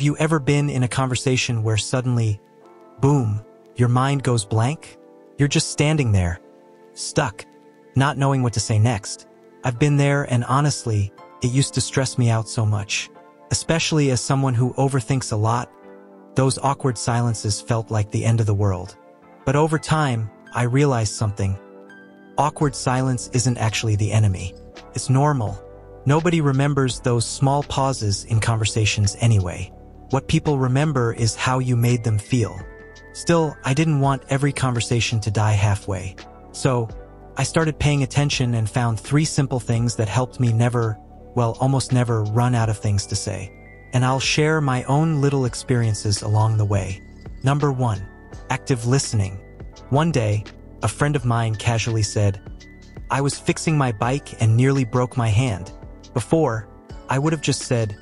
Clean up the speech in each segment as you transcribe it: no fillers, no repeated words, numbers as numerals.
Have you ever been in a conversation where suddenly, boom, your mind goes blank? You're just standing there, stuck, not knowing what to say next. I've been there, and honestly, it used to stress me out so much. Especially as someone who overthinks a lot, those awkward silences felt like the end of the world. But over time, I realized something. Awkward silence isn't actually the enemy. It's normal. Nobody remembers those small pauses in conversations anyway. What people remember is how you made them feel. Still, I didn't want every conversation to die halfway. So, I started paying attention and found 3 simple things that helped me almost never run out of things to say. And I'll share my own little experiences along the way. Number 1, active listening. One day, a friend of mine casually said, "I was fixing my bike and nearly broke my hand." Before, I would have just said,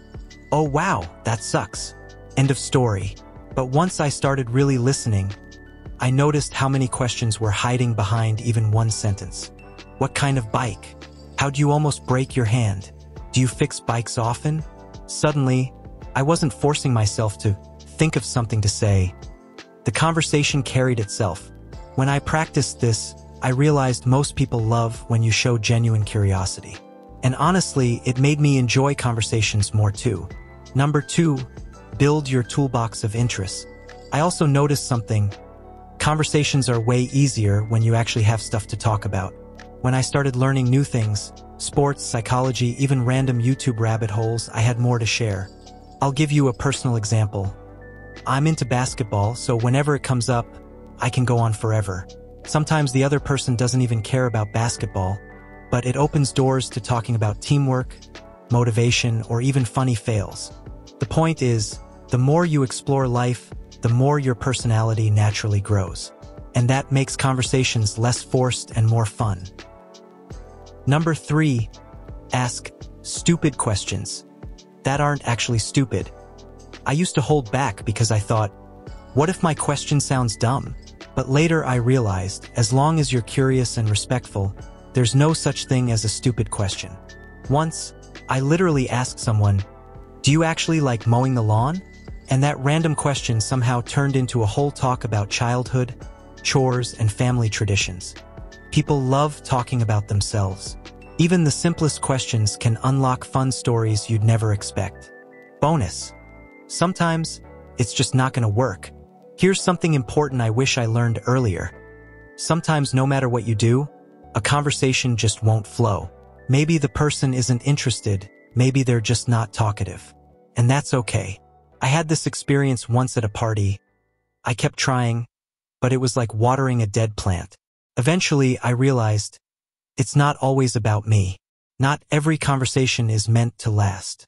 "Oh wow, that sucks." End of story. But once I started really listening, I noticed how many questions were hiding behind even one sentence. What kind of bike? How do you almost break your hand? Do you fix bikes often? Suddenly, I wasn't forcing myself to think of something to say. The conversation carried itself. When I practiced this, I realized most people love when you show genuine curiosity. And honestly, it made me enjoy conversations more too. Number 2, build your toolbox of interests. I also noticed something. Conversations are way easier when you actually have stuff to talk about. When I started learning new things, sports, psychology, even random YouTube rabbit holes, I had more to share. I'll give you a personal example. I'm into basketball, so whenever it comes up, I can go on forever. Sometimes the other person doesn't even care about basketball, but it opens doors to talking about teamwork, motivation, or even funny fails. The point is, the more you explore life, the more your personality naturally grows. And that makes conversations less forced and more fun. Number 3, ask stupid questions that aren't actually stupid. I used to hold back because I thought, what if my question sounds dumb? But later I realized, as long as you're curious and respectful, there's no such thing as a stupid question. Once, I literally asked someone, "Do you actually like mowing the lawn?" And that random question somehow turned into a whole talk about childhood, chores, and family traditions. People love talking about themselves. Even the simplest questions can unlock fun stories you'd never expect. Bonus. Sometimes, it's just not gonna work. Here's something important I wish I learned earlier. Sometimes no matter what you do, a conversation just won't flow. Maybe the person isn't interested, maybe they're just not talkative. And that's okay. I had this experience once at a party. I kept trying, but it was like watering a dead plant. Eventually, I realized, it's not always about me. Not every conversation is meant to last.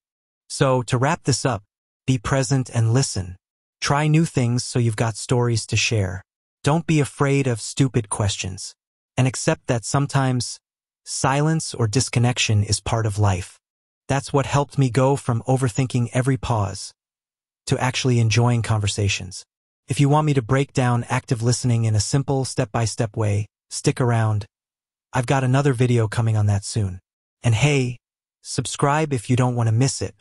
So, to wrap this up, be present and listen. Try new things so you've got stories to share. Don't be afraid of stupid questions. And accept that sometimes, silence or disconnection is part of life. That's what helped me go from overthinking every pause to actually enjoying conversations. If you want me to break down active listening in a simple, step-by-step way, stick around. I've got another video coming on that soon. And hey, subscribe if you don't want to miss it.